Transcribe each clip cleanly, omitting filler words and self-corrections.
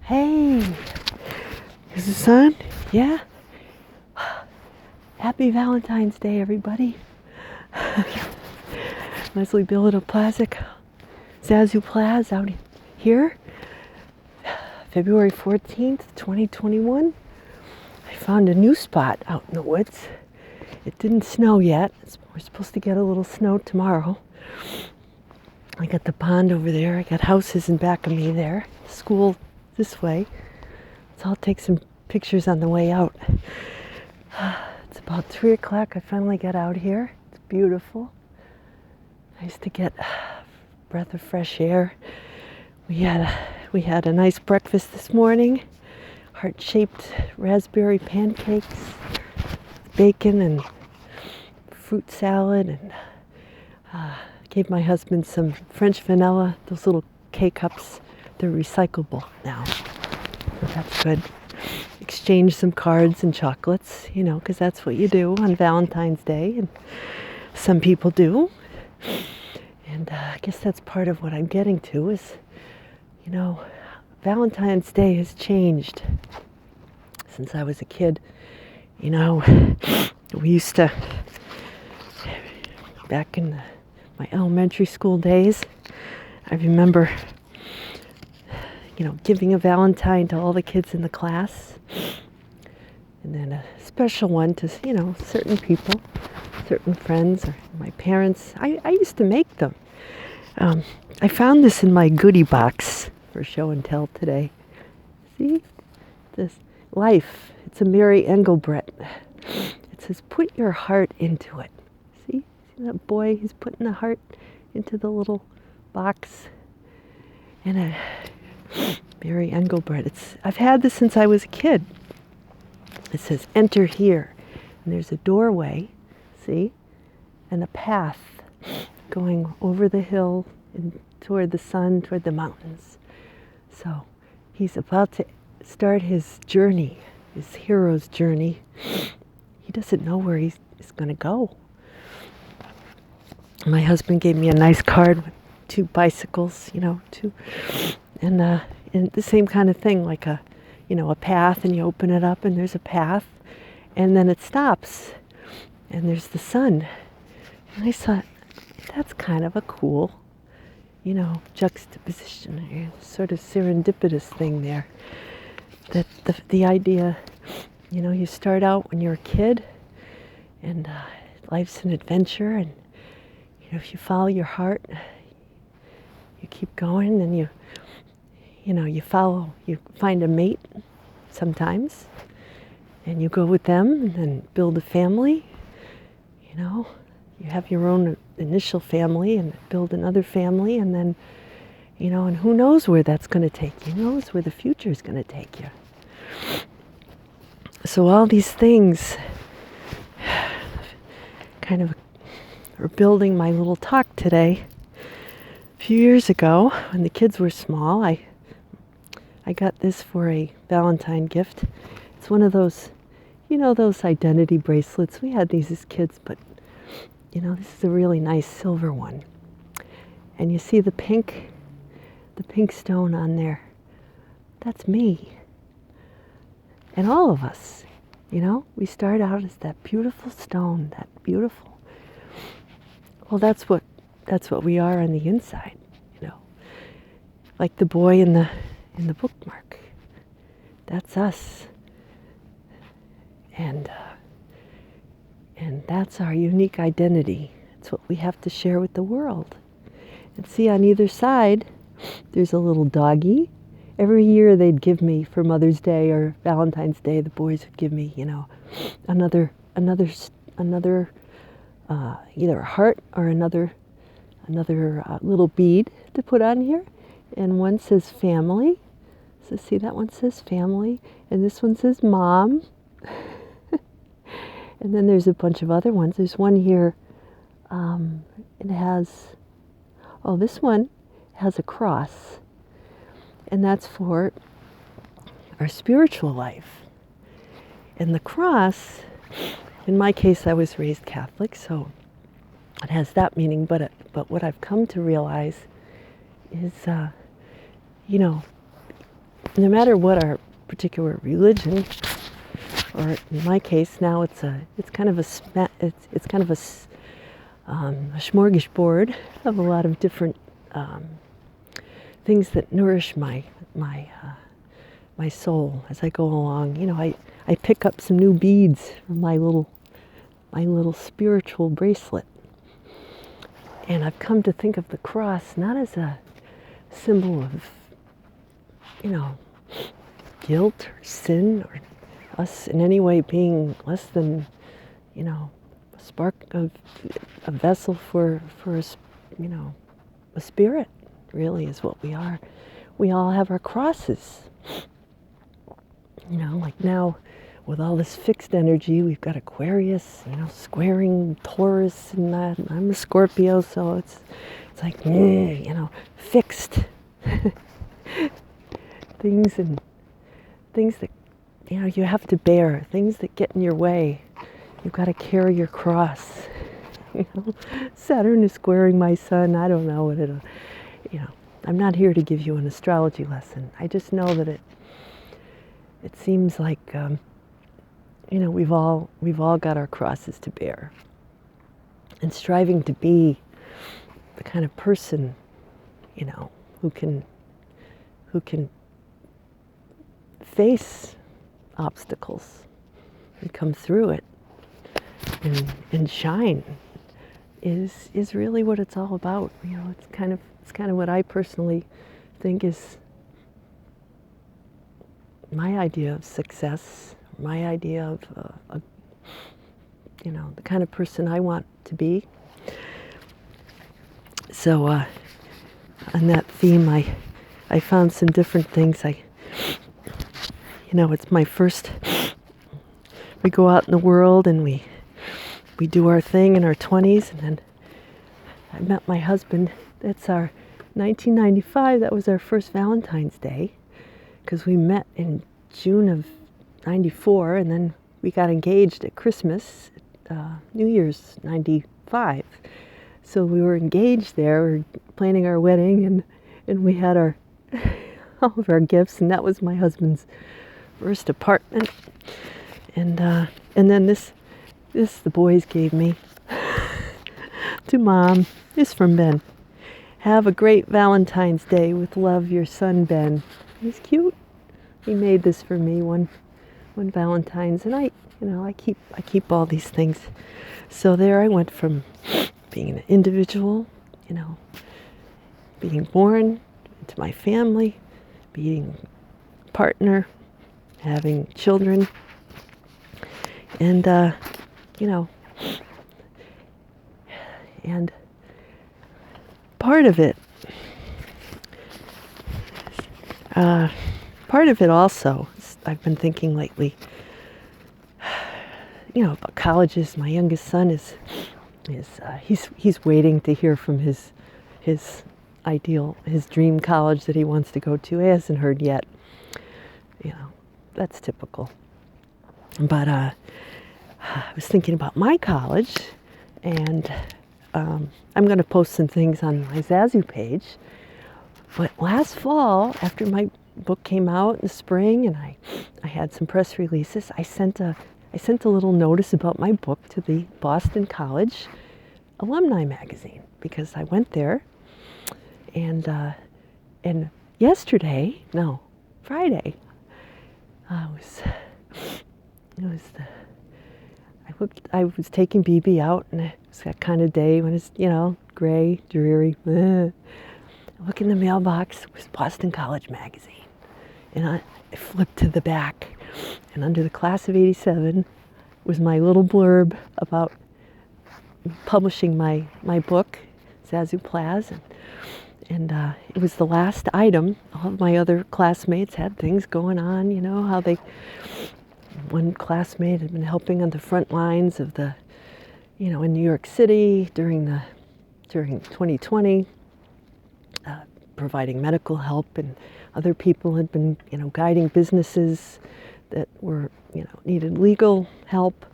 Hey, is the sun? Yeah. Happy Valentine's Day, everybody. Leslie Zazoo Plazz out here. February 14th, 2021. I found a new spot out in the woods. It didn't snow yet. We're supposed to get a little snow tomorrow. I got the pond over there. I got houses in back of me there. School this way. So I'll take some pictures on the way out. It's about 3 o'clock. I finally got out here. It's beautiful. Nice to get a breath of fresh air. We had a nice breakfast this morning. Heart-shaped raspberry pancakes, bacon and fruit salad, and gave my husband some French vanilla, those little K-cups. They're recyclable now, so that's good. Exchange some cards and chocolates, because that's what you do on Valentine's Day, and some people do. And I guess that's part of what I'm getting to is, Valentine's Day has changed since I was a kid. We used to, back in my elementary school days, I remember giving a Valentine to all the kids in the class, and then a special one to, certain people, certain friends, or my parents. I used to make them. I found this in my goodie box for show and tell today. See? This Life. It's a Mary Engelbrett. It says, put your heart into it. See that boy? He's putting the heart into the little box. And Mary Engelbrett. I've had this since I was a kid. It says, enter here. And there's a doorway, see? And a path going over the hill and toward the sun, toward the mountains. So he's about to start his journey, his hero's journey. He doesn't know where he's going to go. My husband gave me a nice card with 2 bicycles, and the same kind of thing, like a path, and you open it up and there's a path, and then it stops and there's the sun. And I thought, that's kind of a cool, juxtaposition, sort of serendipitous thing there. That the idea, you start out when you're a kid, and life's an adventure, and if you follow your heart, you keep going, and you find a mate sometimes, and you go with them and then build a family. You have your own initial family and build another family, and then, and who knows where that's going to take you. Who knows where the future is going to take you. So all these things kind of are building my little talk today. A few years ago, when the kids were small, I got this for a Valentine gift. It's one of those, those identity bracelets. We had these as kids, but, this is a really nice silver one. And you see the pink stone on there. That's me. And all of us, we start out as that beautiful stone, that beautiful. Well, that's what we are on the inside, like the boy in the bookmark. That's us. And that's our unique identity. It's what we have to share with the world. And see, on either side, there's a little doggy. Every year they'd give me, for Mother's Day or Valentine's Day, the boys would give me, another either a heart or another little bead to put on here. And one says family. So see, that one says family, and this one says mom. And then there's a bunch of other ones. There's one here, it has, this one has a cross, and that's for our spiritual life. And the cross, in my case, I was raised Catholic, so it has that meaning, but what I've come to realize is, no matter what our particular religion, or in my case now it's kind of a smorgasbord of a lot of different things that nourish my soul as I go along. You know, I pick up some new beads from my little spiritual bracelet, and I've come to think of the cross not as a symbol of, you know, guilt or sin or us in any way being less than, you know, a spark of a vessel for you know, a spirit really is what we are. We all have our crosses. You know, like now with all this fixed energy, we've got Aquarius, you know, squaring Taurus and that. And I'm a Scorpio, so it's like, you know, fixed things that, you know, you have to bear, things that get in your way. You've got to carry your cross. You know, Saturn is squaring my sun. I don't know what it'll, you know, I'm not here to give you an astrology lesson. I just know that it seems like, you know, we've all got our crosses to bear. And striving to be the kind of person, you know, who can face obstacles and come through it and shine is really what it's all about. You know, it's kind of what I personally think is my idea of success, my idea of you know, the kind of person I want to be. So on that theme, I found some different things. You know, it's my first, we go out in the world and we do our thing in our 20s, and then I met my husband. That's our 1995, that was our first Valentine's Day, because we met in June of 94, and then we got engaged at Christmas, New Year's 95. So we were engaged there, we were planning our wedding, and we had our all of our gifts, and that was my husband's first apartment. And then this the boys gave me to Mom. This from Ben. Have a great Valentine's Day with love, your son Ben. He's cute. He made this for me one Valentine's, and I keep all these things. So there I went from being an individual, you know, being born into my family, being a partner, having children, and you know, and part of it also, I've been thinking lately, you know, about colleges. My youngest son is he's waiting to hear from his dream college that he wants to go to. He hasn't heard yet. You know, that's typical. But I was thinking about my college, and I'm going to post some things on my Zazoo page. But last fall, after my book came out in the spring, and I had some press releases, I sent a little notice about my book to the Boston College alumni magazine, because I went there, and Friday, I was taking BB out, and it was that kind of day when it's, you know, gray, dreary. I look in the mailbox, it was Boston College magazine, and I flipped to the back, and under the class of '87 was my little blurb about publishing my book, Zazoo Plazz, and it was the last item. All of my other classmates had things going on, you know, how one classmate had been helping on the front lines of the, you know, in New York City during 2020, providing medical help, and other people had been, you know, guiding businesses that were, you know, needed legal help.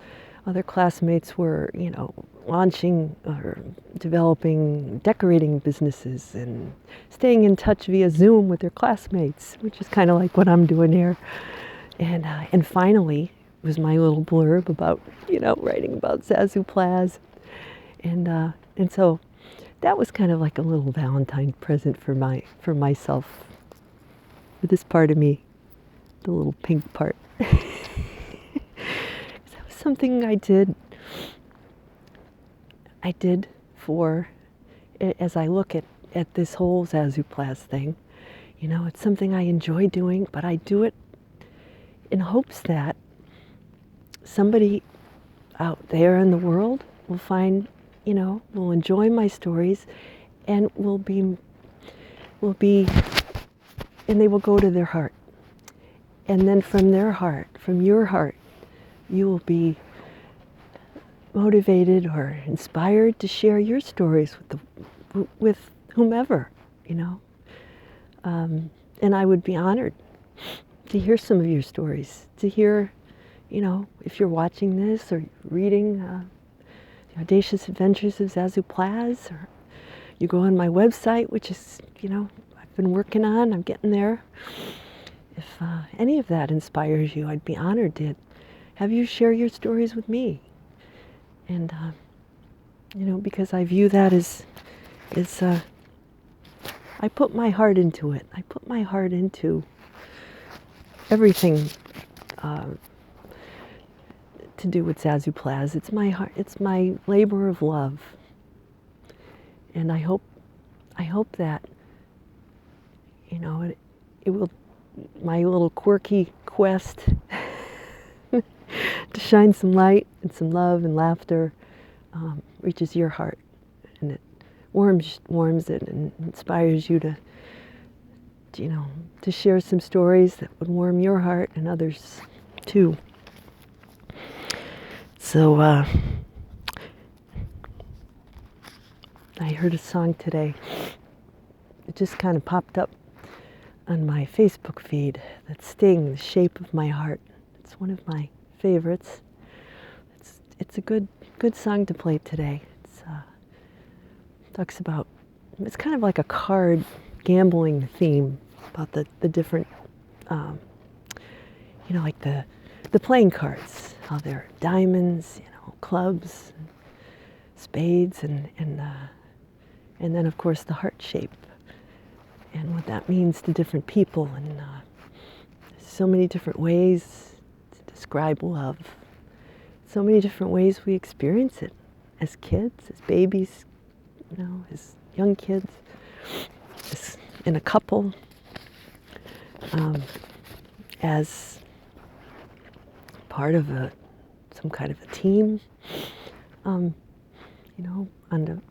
Other classmates were, you know, launching or developing decorating businesses and staying in touch via Zoom with their classmates, which is kind of like what I'm doing here. And finally was my little blurb about, writing about Zazoo Plazz. And so that was kind of like a little Valentine present for myself, for this part of me, the little pink part. That was something I did for, as I look at this whole Zazoo Plazz thing, it's something I enjoy doing, but I do it in hopes that somebody out there in the world will find, will enjoy my stories and will be, and they will go to their heart. And then from their heart, from your heart, you will be motivated or inspired to share your stories with whomever, and I would be honored to hear some of your stories, to hear, if you're watching this or reading The Audacious Adventures of Zazoo Plazz, or you go on my website, which is, I've been working on, I'm getting there. If any of that inspires you, I'd be honored to have you share your stories with me. And, because I view that as I put my heart into it. I put my heart into everything to do with Zazoo Plazz. It's my heart. It's my labor of love. And I hope that, it will, my little quirky quest to shine some light and some love and laughter reaches your heart, and it warms it and inspires you to share some stories that would warm your heart and others too. So I heard a song today. It just kind of popped up on my Facebook feed. That Sting, The Shape of My Heart. It's one of my favorites. It's a good song to play today. It's talks about, it's kind of like a card gambling theme about the different like the playing cards, how they're diamonds, clubs, and spades, and then of course the heart shape and what that means to different people. And there's so many different ways to describe love. So many different ways we experience it as kids, as babies, as young kids, as in a couple, as part of some kind of a team,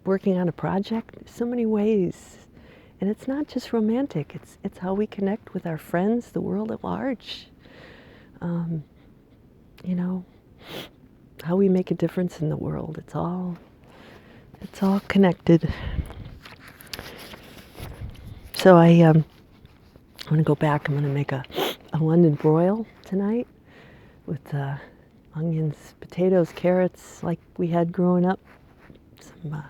working on a project. There's so many ways. And it's not just romantic, it's how we connect with our friends, the world at large. How we make a difference in the world. It's all connected. So I'm going to go back. I'm going to make a London broil tonight with onions, potatoes, carrots, like we had growing up, some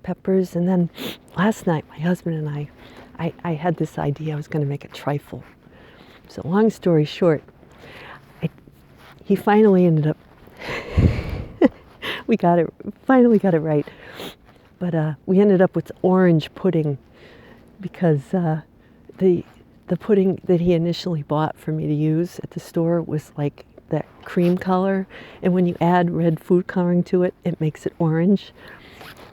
peppers, and then last night my husband and I had this idea. I was going to make a trifle. So long story short, he finally ended up. Finally got it right. But we ended up with orange pudding because the pudding that he initially bought for me to use at the store was like that cream color, and when you add red food coloring to it, it makes it orange.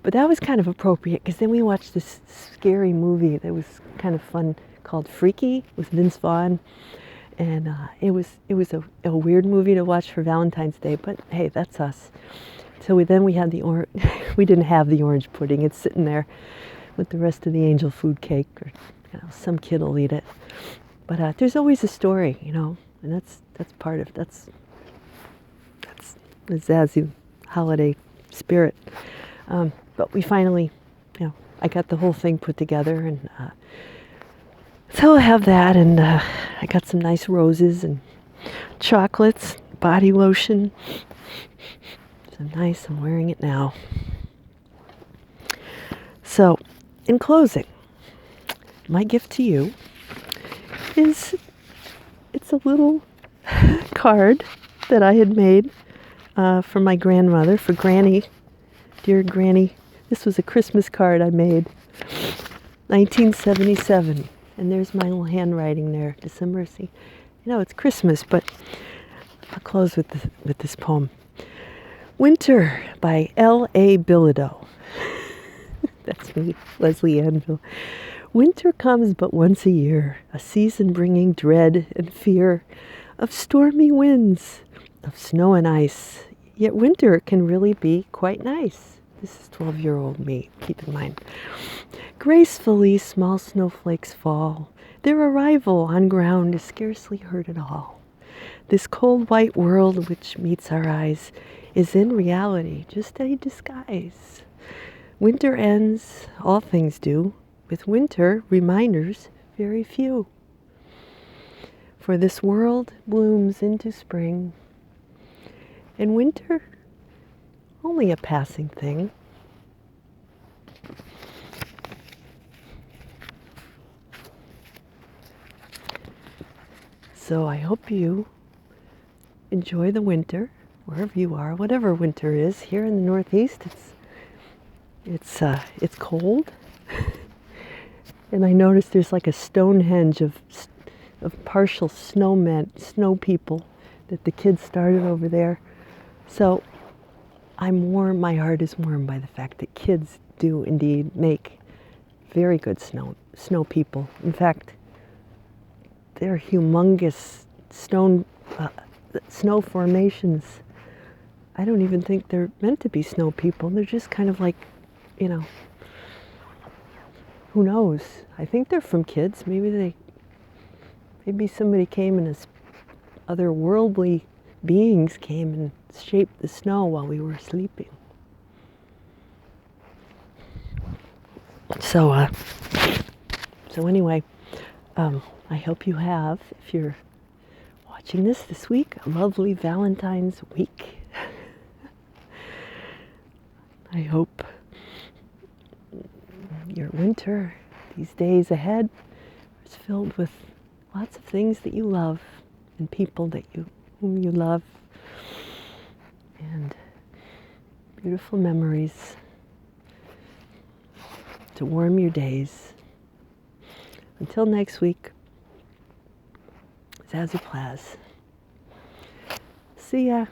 But that was kind of appropriate because then we watched this scary movie that was kind of fun called Freaky with Vince Vaughn. And it was a weird movie to watch for Valentine's Day, but hey, that's us. So we had the we didn't have the orange pudding. It's sitting there with the rest of the angel food cake, or some kid will eat it. But there's always a story, and that's part of that's the Zazoo holiday spirit. But we finally, I got the whole thing put together, and so I'll have that, and I got some nice roses and chocolates, body lotion, So nice, I'm wearing it now. So, in closing, my gift to you is, it's a little card that I had made for my grandmother, for Granny, dear Granny. This was a Christmas card I made, 1977. And there's my little handwriting there, December. See, you know, it's Christmas, but I'll close with this poem. Winter by L.A. Bilodeau. That's me, Leslie Anvil. Winter comes but once a year, a season bringing dread and fear of stormy winds, of snow and ice. Yet winter can really be quite nice. This is 12-year-old me, keep in mind. Gracefully small snowflakes fall. Their arrival on ground is scarcely heard at all. This cold white world which meets our eyes is in reality just a disguise. Winter ends, all things do. With winter, reminders very few. For this world blooms into spring, and winter, only a passing thing. So I hope you enjoy the winter, wherever you are, whatever winter is. Here in the Northeast, it's cold. And I noticed there's like a Stonehenge of partial snow people that the kids started over there. So I'm warm, my heart is warmed by the fact that kids do indeed make very good snow people. In fact, they're humongous snow formations. I don't even think they're meant to be snow people. They're just kind of like, you know, who knows? I think they're from kids. Maybe somebody came and otherworldly beings came and shaped the snow while we were sleeping. So anyway, I hope you have, if you're watching this week, a lovely Valentine's week. I hope your winter, these days ahead, is filled with lots of things that you love and people whom you love, and beautiful memories to warm your days. Until next week, Zazoo Plazz. See ya.